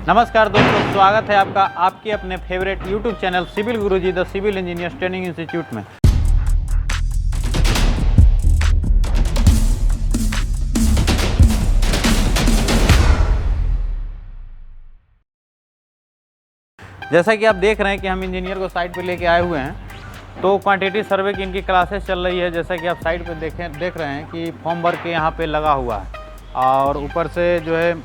नमस्कार दोस्तों, स्वागत है आपका आपके अपने favourite YouTube channel civil Guruji the civil engineers training institute में। जैसा कि आप देख रहे हैं कि हम इंजीनियर को साइट पे लेके आए हुए हैं, तो क्वांटिटी सर्वे की इनकी क्लासेस चल रही है। जैसा कि आप साइट पे देख रहे हैं कि फॉर्म वर्क यहाँ पे लगा हुआ है और ऊपर से जो है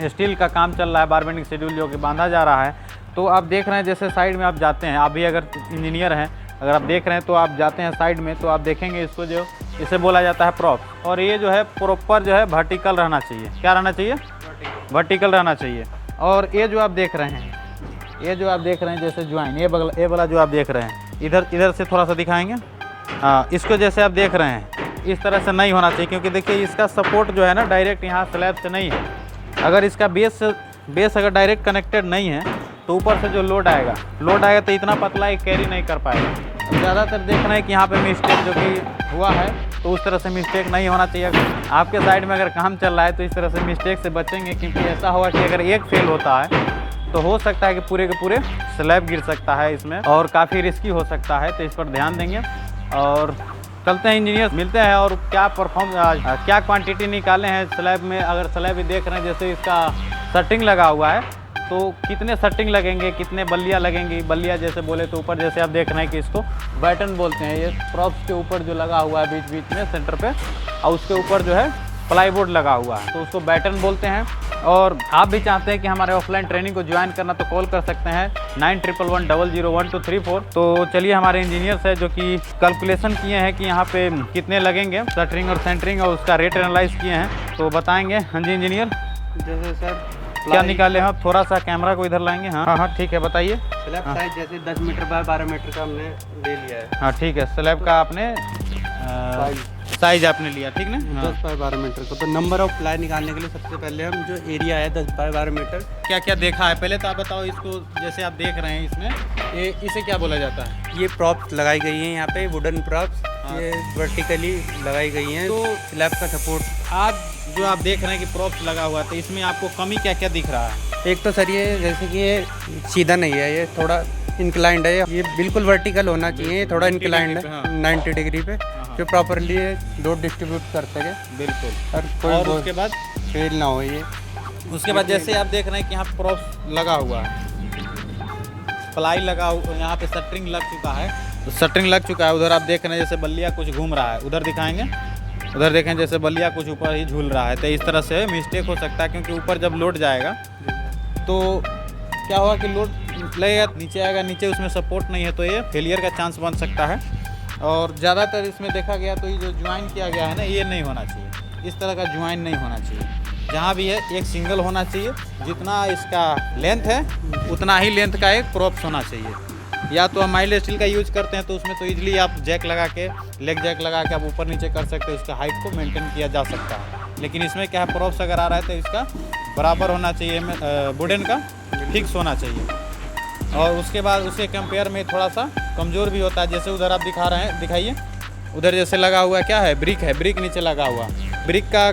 स्टील का काम चल रहा है, बारबेंडिंग शेड्यूल जो कि बांधा जा रहा है। तो आप देख रहे हैं जैसे साइड में आप जाते हैं, आप भी अगर इंजीनियर हैं, अगर आप देख रहे हैं तो आप जाते हैं साइड में तो आप देखेंगे इसको जो इसे बोला जाता है प्रॉप, और ये जो है प्रॉपर जो है वर्टिकल रहना चाहिए। क्या रहना चाहिए? वर्टिकल रहना चाहिए। और ये जो आप देख रहे हैं, जैसे ज्वाइन ये वाला जो आप देख रहे हैं, इधर से थोड़ा सा दिखाएंगे। इसको जैसे आप देख रहे हैं इस तरह से नहीं होना चाहिए, क्योंकि देखिए इसका सपोर्ट जो है ना डायरेक्ट यहाँ स्लैब से नहीं है। अगर इसका बेस अगर डायरेक्ट कनेक्टेड नहीं है तो ऊपर से जो लोड आएगा तो इतना पतला ये कैरी नहीं कर पाएगा। ज़्यादातर देख रहे हैं कि यहाँ पे मिस्टेक जो कि हुआ है, तो उस तरह से मिस्टेक नहीं होना चाहिए। आपके साइड में अगर काम चल रहा है तो इस तरह से मिस्टेक से बचेंगे, क्योंकि ऐसा हुआ कि अगर एक फेल होता है तो हो सकता है कि पूरे के पूरे स्लैब गिर सकता है इसमें, और काफ़ी रिस्की हो सकता है। तो इस पर ध्यान देंगे और चलते हैं इंजीनियर मिलते हैं और क्या क्वांटिटी निकाले हैं स्लैब में। अगर स्लैब देख रहे हैं जैसे इसका सटिंग लगा हुआ है, तो कितने सटिंग लगेंगे, कितने बल्लियाँ लगेंगी। बल्लियाँ जैसे बोले तो ऊपर जैसे आप देख रहे हैं कि इसको बैटन बोलते हैं। ये प्रॉप्स के ऊपर जो लगा हुआ है बीच बीच में सेंटर पे, और उसके ऊपर जो है प्लाईवुड लगा हुआ है, तो उसको बैटन बोलते हैं। और आप भी चाहते हैं कि हमारे ऑफलाइन ट्रेनिंग को ज्वाइन करना, तो कॉल कर सकते हैं 9111001234। तो चलिए हमारे इंजीनियर्स है जो कि कैलकुलेशन किए हैं कि यहाँ पे कितने लगेंगे शटरिंग और सेंटरिंग, और उसका रेट एनालाइज किए हैं, तो बताएंगे। हाँ जी इंजीनियर, जैसे सर क्या निकाले हैं? थोड़ा सा कैमरा को इधर लाएंगे। हाँ ठीक है, बताइए। स्लैब साइज जैसे 10 मीटर बाय 12 मीटर का हमने ले लिया है। हाँ ठीक है, स्लैब का आपने साइज आपने लिया, ठीक ना? 10 बाय 12 मीटर को। तो नंबर ऑफ प्लाई निकालने के लिए सबसे पहले हम जो एरिया है 10 बाय 12 मीटर, क्या क्या देखा है पहले तो आप बताओ इसको। जैसे आप देख रहे हैं इसमें इसे क्या बोला जाता है? ये प्रॉप्स लगाई गई हैं यहाँ पे, वुडन प्रॉप्स। ये वर्टिकली लगाई गई हैं, तो स्लैब का सपोर्ट। आज जो आप देख रहे हैं कि प्रॉप्स लगा हुआ है, तो इसमें आपको कमी क्या क्या दिख रहा है? एक तो सर ये जैसे कि ये सीधा नहीं है, ये थोड़ा इंक्लाइंड है। ये बिल्कुल वर्टिकल होना चाहिए, ये थोड़ा इंक्लाइंड है 90 डिग्री पे, जो प्रॉपरली लोड डिस्ट्रीब्यूट कर सके। बिल्कुल। और उसके बाद फेल ना हो ये। उसके बाद जैसे आप देख रहे हैं कि यहाँ प्रॉप्स लगा हुआ है, प्लाई लगा हुआ, यहाँ पे शटरिंग लग चुका है, शटरिंग लग चुका है। उधर आप देख रहे हैं जैसे बल्लिया कुछ घूम रहा है, उधर दिखाएंगे। उधर देखें जैसे बल्लिया कुछ ऊपर ही झूल रहा है, तो इस तरह से मिस्टेक हो सकता है, क्योंकि ऊपर जब लोड जाएगा तो क्या होगा कि लोड लगेगा, नीचे आएगा, नीचे उसमें सपोर्ट नहीं है, तो ये फेलियर का चांस बन सकता है। और ज़्यादातर इसमें देखा गया तो ये जो ज्वाइन किया गया है ना, ये नहीं होना चाहिए। इस तरह का ज्वाइन नहीं होना चाहिए। जहाँ भी है एक सिंगल होना चाहिए। जितना इसका लेंथ है उतना ही लेंथ का एक प्रॉप्स होना चाहिए। या तो हम माइल्ड स्टील का यूज करते हैं, तो उसमें तो इजीली आप जैक लगा के, लेग जैक लगा के आप ऊपर नीचे कर सकते हैं, उसका हाइट को मेंटेन किया जा सकता है। लेकिन इसमें क्या है, प्रॉप्स अगर आ रहा है तो इसका बराबर होना चाहिए, वुडन का फिक्स होना चाहिए। और उसके बाद उसके कंपेयर में थोड़ा सा कमज़ोर भी होता है। जैसे उधर आप दिखा रहे हैं, दिखाइए उधर जैसे लगा हुआ है, क्या है, ब्रिक है, ब्रिक नीचे लगा हुआ। ब्रिक का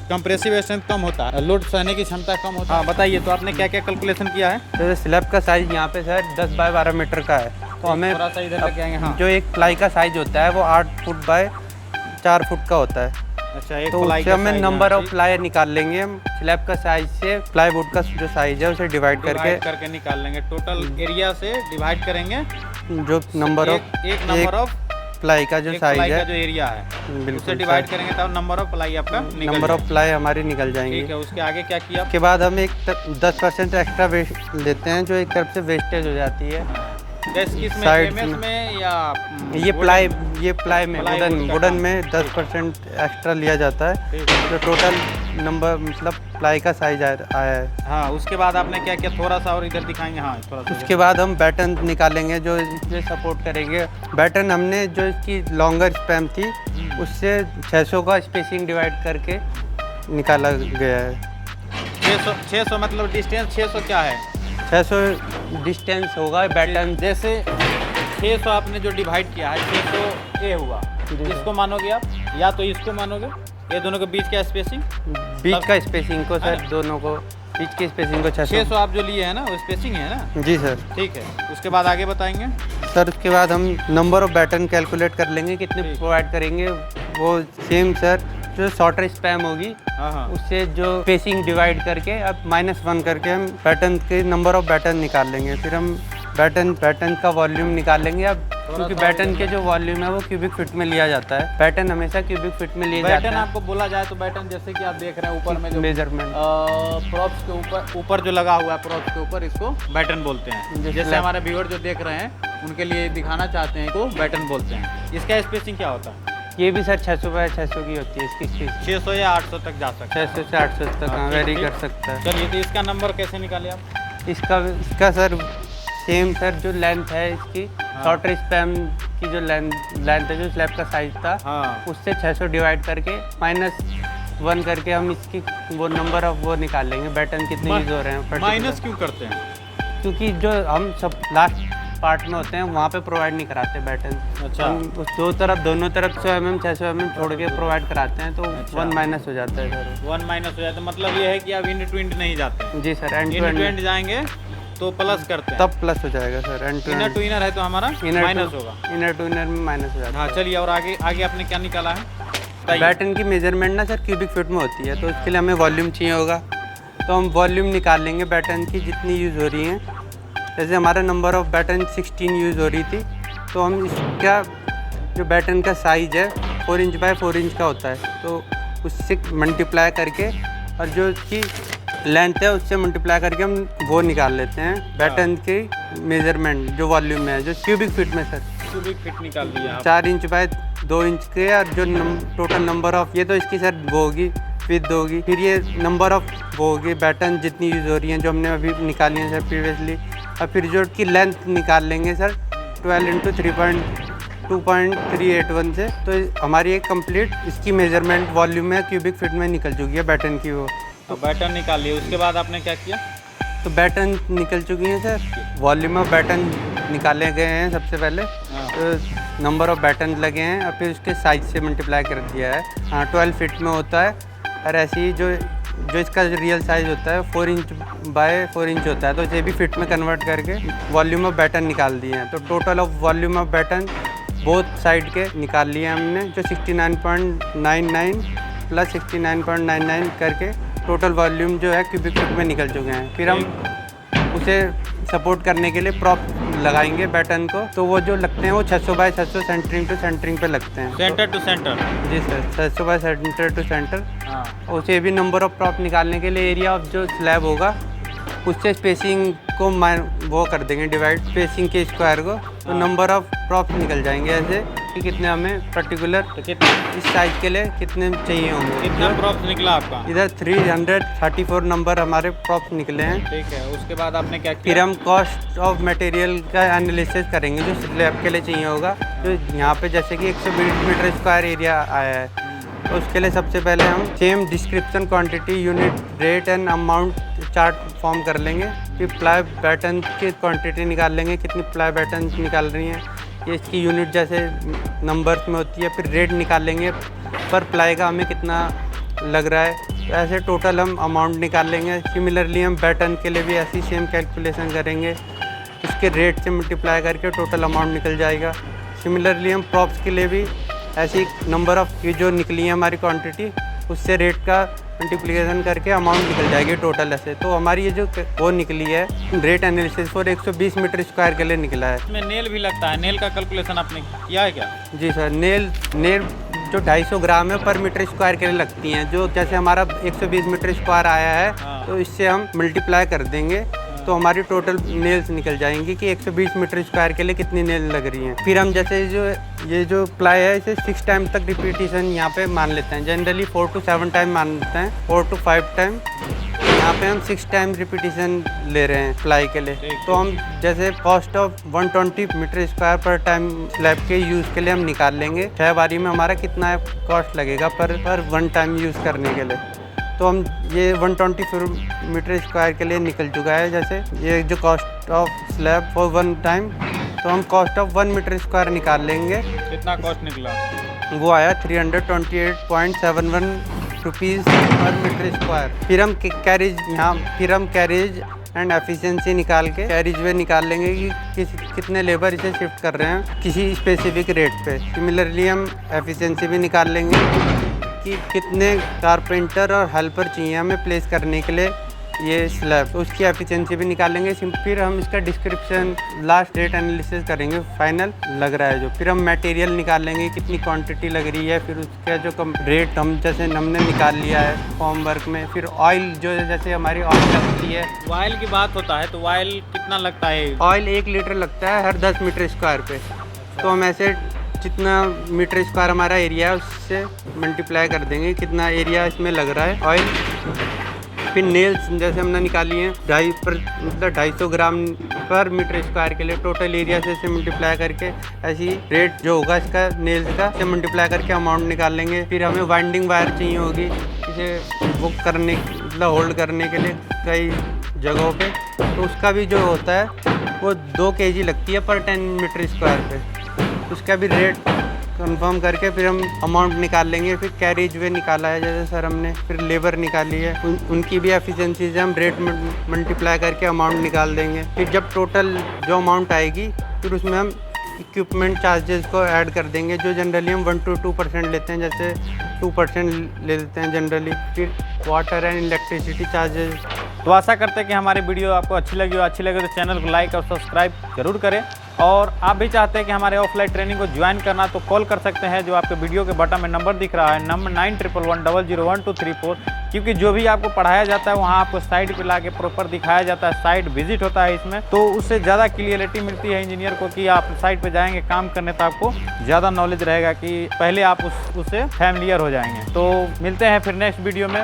कंप्रेसिव स्ट्रेंथ कम होता है, लोड सहने की क्षमता कम होता है। हाँ बताइए, तो आपने क्या क्या कैलकुलेशन किया है? जैसे स्लैब का साइज यहाँ पे सर 10 बाय 12 मीटर का है, तो हमें थोड़ा सा इधर लेके आएंगे। हाँ, जो एक प्लाई का साइज होता है वो 8 फुट बाय 4 फुट का होता है। अच्छा, एक तो उससे हमें नंबर ऑफ प्लाई निकाल लेंगे हम। स्लैब का साइज से प्लाईवुड का जो साइज है उसे डिवाइड करके निकाल लेंगे। टोटल एरिया से डिवाइड करेंगे, जो नंबर ऑफ प्लाई का जो साइज है, जो एरिया है, उससे डिवाइड करेंगे तब नंबर ऑफ प्लाई आपका नंबर ऑफ प्लाई हमारी निकल जाएंगी। ठीक है, उसके आगे क्या किया? उसके बाद हम एक 10% एक्स्ट्रा वेस्ट लेते हैं, जो एक तरफ से वेस्टेज हो जाती है साइड में, या ये प्लाई में वुडन में 10% एक्स्ट्रा लिया जाता है, जो टोटल नंबर मतलब प्लाई का साइज आया है। हाँ, उसके बाद आपने क्या किया? थोड़ा सा और इधर दिखाएंगे। हाँ, थोड़ा सा। उसके बाद हम बैटन निकालेंगे जो इसमें सपोर्ट करेंगे। बैटन हमने जो इसकी लॉन्गर स्पैम थी उससे 600 का स्पेसिंग डिवाइड करके निकाला गया है। 600 मतलब डिस्टेंस 600 क्या है? 600 डिस्टेंस होगा बैटन। जैसे 600 आपने जो डिवाइड किया है, 600 ए हुआ, इसको मानोगे आप या तो इसको मानोगे? ये दोनों के बीच का स्पेसिंग, बीच का स्पेसिंग को सर दोनों को पिच की स्पेसिंग को 600 आप जो लिए हैं ना वो स्पेसिंग है ना? जी सर। ठीक है, उसके बाद आगे बताएंगे। सर उसके बाद हम नंबर ऑफ बैटन कैलकुलेट कर लेंगे, कितने ठीक। प्रोवाइड करेंगे वो सेम सर, जो शॉर्टर स्पैम होगी हाँ। उससे जो स्पेसिंग डिवाइड करके अब -1 करके हम बैटन के नंबर ऑफ बैटन निकाल लेंगे। फिर हम बैटन का वॉल्यूम निकाल लेंगे। अब क्योंकि बैटन के जो वॉल्यूम है वो क्यूबिक फीट में लिया जाता है, बैटन हमेशा क्यूबिक फीट में लिए जाते बैटन हैं। आपको बोला जाए तो बैटन जैसे कि आप देख रहे हैं ऊपर में जो मेजरमेंट प्रॉप्स के ऊपर जो लगा हुआ है, प्रॉप्स के ऊपर, इसको बैटन बोलते हैं। जैसे हमारे व्यूअर जो देख रहे हैं उनके लिए दिखाना चाहते हैं तो बैटन बोलते हैं। इसका स्पेसिंग क्या होता है? ये भी सर 600 बाय 600 की होती है इसकी स्पेसिंग। 600 या 800 तक जा सकता है। 600 से 800 तक हाँ, वेरी ठीक। कर सकता है। चलिए, तो इसका नंबर कैसे निकाले आप? इसका सर सेम सर, जो लेंथ है इसकी शॉर्टर स्पैम की जो लेंथ है, जो स्लैब का साइज था हाँ। उससे 600 डिवाइड करके -1 करके हम इसकी वो नंबर ऑफ वो निकाल लेंगे, बैटन कितने यूज हो रहे हैं। माइनस क्यों करते हैं? क्योंकि जो हम सब लास्ट पार्ट में होते हैं वहाँ पे प्रोवाइड नहीं कराते बैटन। अच्छा। हम उस दोनों तरफ 100 mm 600 mm छोड़ के प्रोवाइड कराते हैं, तो अच्छा। 1 माइनस हो जाता है सर। 1 माइनस हो जाता है, मतलब ये है कि आप इंड टू इंड नहीं जाते हैं। जी sir, end to end to end end जाएंगे तो प्लस करते हैं, तब प्लस हो जाएगा sir. End to inner to inner है तो हमारा माइनस होगा। इनर टू इनर में माइनस हो जाता है। हाँ, चलिए, और आगे आगे आपने क्या निकाला है? बताइए। बैटन की मेजरमेंट ना सर क्यूबिक फीट में होती है, तो इसके लिए हमें वॉल्यूम चाहिए होगा, तो हम वॉल्यूम निकाल लेंगे बैटन की जितनी यूज़ हो रही हैं। जैसे हमारा नंबर ऑफ बैटन 16 यूज़ हो रही थी, तो हम इसका जो बैटन का साइज़ है 4 इंच बाय 4 इंच का होता है, तो उससे मल्टीप्लाई करके और जो इसकी लेंथ है उससे मल्टीप्लाई करके हम वो निकाल लेते हैं बैटन की मेजरमेंट, जो वॉल्यूम है, जो क्यूबिक फीट में सर क्यूबिक फीट निकाल दिया आप। 4 इंच बाय 2 इंच के, और जो टोटल नंबर ऑफ, ये तो इसकी सर वो होगी विद होगी, फिर ये नंबर ऑफ वो होगी बैटन जितनी यूज़ हो रही हैं जो हमने अभी निकाली हैं सर प्रीवियसली, और फिर जो की लेंथ निकाल लेंगे सर 12 × 2.381 से, तो हमारी एक कंप्लीट इसकी मेजरमेंट वॉल्यूम है क्यूबिक फीट में निकल चुकी है बैटन की वो। तो बैटन निकाल लिए, उसके बाद आपने क्या किया? तो बैटन निकल चुकी हैं सर, वॉल्यूम ऑफ बैटन निकाले गए हैं सबसे पहले, तो नंबर ऑफ बैटन लगे हैं और फिर उसके साइज से मल्टीप्लाई कर दिया है। हाँ, 12 फीट में होता है, और ऐसे ही जो इसका रियल साइज़ होता है 4 इंच बाय 4 इंच होता है, तो इसे भी फीट में कन्वर्ट करके वॉल्यूम ऑफ बैटन निकाल दिए हैं। तो total of volume of batten both side के निकाल लिए हमने, जो 69.99 प्लस 69.99 करके टोटल वॉल्यूम जो है क्यूबिक फीट में निकल चुके हैं। फिर हम उसे सपोर्ट करने के लिए प्रॉप लगाएंगे बैटन को, तो वो जो लगते हैं वो 600 बाय 600 सेंटरिंग टू सेंटरिंग पे लगते हैं, सेंटर टू सेंटर। जी sir, 600 by centre to centre. हाँ। उसे भी नंबर ऑफ प्रॉप निकालने के लिए एरिया ऑफ जो स्लैब होगा उससे स्पेसिंग को वो कर देंगे डिवाइड, स्पेसिंग के स्क्वायर को, तो नंबर ऑफ प्रॉप निकल जाएंगे ऐसे कि कितने हमें पर्टिकुलर तो कितना इस साइज के लिए कितने चाहिए होंगे। कितना प्रॉप्स निकला आपका? इधर 334 नंबर हमारे प्रॉप्स निकले हैं। ठीक है, उसके बाद आपने क्या किया? फिर हम कॉस्ट ऑफ मटेरियल का एनालिसिस करेंगे जो स्लैब के लिए चाहिए होगा, जो यहाँ पे जैसे कि 120 मीटर स्क्वायर एरिया आया है, तो उसके लिए सबसे पहले हम same description quantity unit rate and amount chart form कर लेंगे। फिर प्लाई बैटन की क्वांटिटी निकाल लेंगे, कितनी प्लाई बैटन निकाल रही हैं, ये इसकी यूनिट जैसे नंबर्स में होती है। फिर रेट निकाल लेंगे पर प्लाई का हमें कितना लग रहा है, तो ऐसे टोटल हम अमाउंट निकाल लेंगे। सिमिलरली हम बैटन के लिए भी ऐसी सेम कैलकुलेशन करेंगे, उसके रेट से मल्टीप्लाई करके टोटल अमाउंट निकल जाएगा। सिमिलरली हम प्रॉप्स के लिए भी ऐसी नंबर ऑफ जो निकली है हमारी क्वांटिटी, उससे रेट का मल्टीप्लिकेशन करके अमाउंट निकल जाएगी टोटल ऐसे। तो हमारी ये जो वो निकली है rate analysis for 120 metre square के लिए निकला है। इसमें नेल भी लगता है, नेल का कैलकुलेशन आपने किया है क्या? जी सर, नेल जो 250 ग्राम है पर मीटर स्क्वायर के लिए लगती हैं, जो जैसे हमारा 120 मीटर स्क्वायर आया है, तो इससे हम मल्टीप्लाई कर देंगे तो हमारी टोटल नेल्स निकल जाएंगी कि 120 मीटर स्क्वायर के लिए कितनी नेल लग रही हैं। फिर हम जैसे ये जो प्लाई है इसे 6 टाइम तक रिपीटिशन यहाँ पे मान लेते हैं, जनरली 4 to 7 टाइम मान लेते हैं, 4 to 5 टाइम। यहाँ पे हम 6 टाइम रिपीटिशन ले रहे हैं प्लाई के लिए। तो हम जैसे कॉस्ट ऑफ 120 मीटर स्क्वायर पर टाइम स्लैब के यूज़ के लिए हम निकाल लेंगे 6 बारी में हमारा कितना कॉस्ट लगेगा पर 1 टाइम यूज़ करने के लिए। तो हम ये 124 मीटर स्क्वायर के लिए निकल चुका है। जैसे ये जो cost of slab for 1 time, तो हम कॉस्ट ऑफ 1 मीटर स्क्वायर निकाल लेंगे। कितना कॉस्ट निकला? वो आया 328.71 रुपीज़ पर मीटर स्क्वायर। फिर हम कैरेज एंड एफिशिएंसी निकाल के कैरेज वे निकाल लेंगे कि कितने लेबर इसे शिफ्ट कर रहे हैं किसी स्पेसिफिक रेट पे। सिमिलरली हम एफिशिएंसी भी निकाल लेंगे कि कितने कारपेंटर और हेल्पर चाहिए हमें प्लेस करने के लिए ये स्लैब, तो उसकी एफिशिएंसी भी निकालेंगे। फिर हम इसका डिस्क्रिप्शन लास्ट रेट एनालिसिस करेंगे, फाइनल लग रहा है जो। फिर हम मटेरियल निकाल लेंगे कितनी क्वांटिटी लग रही है, फिर उसका जो रेट हमने निकाल लिया है फॉर्म वर्क में। फिर ऑयल जो जैसे हमारी ऑयल लगती है, ऑयल की बात होता है तो ऑयल कितना लगता है? ऑयल 1 लीटर लगता है हर 10 मीटर स्क्वायर पे। तो हम ऐसे जितना मीटर स्क्वायर हमारा एरिया है उससे मल्टीप्लाई कर देंगे कितना एरिया इसमें लग रहा है ऑयल। फिर नेल्स जैसे हमने निकाली हैं 250 ग्राम पर मीटर स्क्वायर के लिए, टोटल एरिया से इसे मल्टीप्लाई करके ऐसी रेट जो होगा इसका नेल्स का से मल्टीप्लाई करके अमाउंट निकाल लेंगे। फिर हमें वाइंडिंग वायर चाहिए होगी इसे बुक करने मतलब होल्ड करने के लिए कई जगहों पे, तो उसका भी जो होता है वो 2 kg लगती है पर 10 मीटर स्क्वायर पे। उसका भी रेट कंफर्म करके फिर हम अमाउंट निकाल लेंगे। फिर कैरेज वे निकाला है जैसे सर हमने, फिर लेबर निकाली है, उनकी भी एफिशिएंसी से हम रेट मल्टीप्लाई करके अमाउंट निकाल देंगे। फिर जब टोटल जो अमाउंट आएगी फिर उसमें हम इक्विपमेंट चार्जेस को ऐड कर देंगे जो जनरली हम 1 to 2% लेते हैं, जैसे 2% ले लेते हैं जनरली। फिर वाटर एंड इलेक्ट्रिसिटी चार्जेस। तो आशा करते हैं कि हमारी वीडियो आपको अच्छी लगे तो चैनल को लाइक और सब्सक्राइब जरूर करें। और आप भी चाहते हैं कि हमारे ऑफलाइन ट्रेनिंग को ज्वाइन करना तो कॉल कर सकते हैं, जो आपके वीडियो के बटन में नंबर दिख रहा है, नंबर 9111001234। क्योंकि जो भी आपको पढ़ाया जाता है वहाँ आपको साइट पे लाके प्रॉपर दिखाया जाता है, साइट विजिट होता है इसमें, तो उससे ज़्यादा क्लियरिटी मिलती है इंजीनियर को कि आप साइट पे जाएंगे काम करने तो आपको ज़्यादा नॉलेज रहेगा कि पहले आप उससे फैमिलियर हो जाएंगे। तो मिलते हैं फिर नेक्स्ट वीडियो में।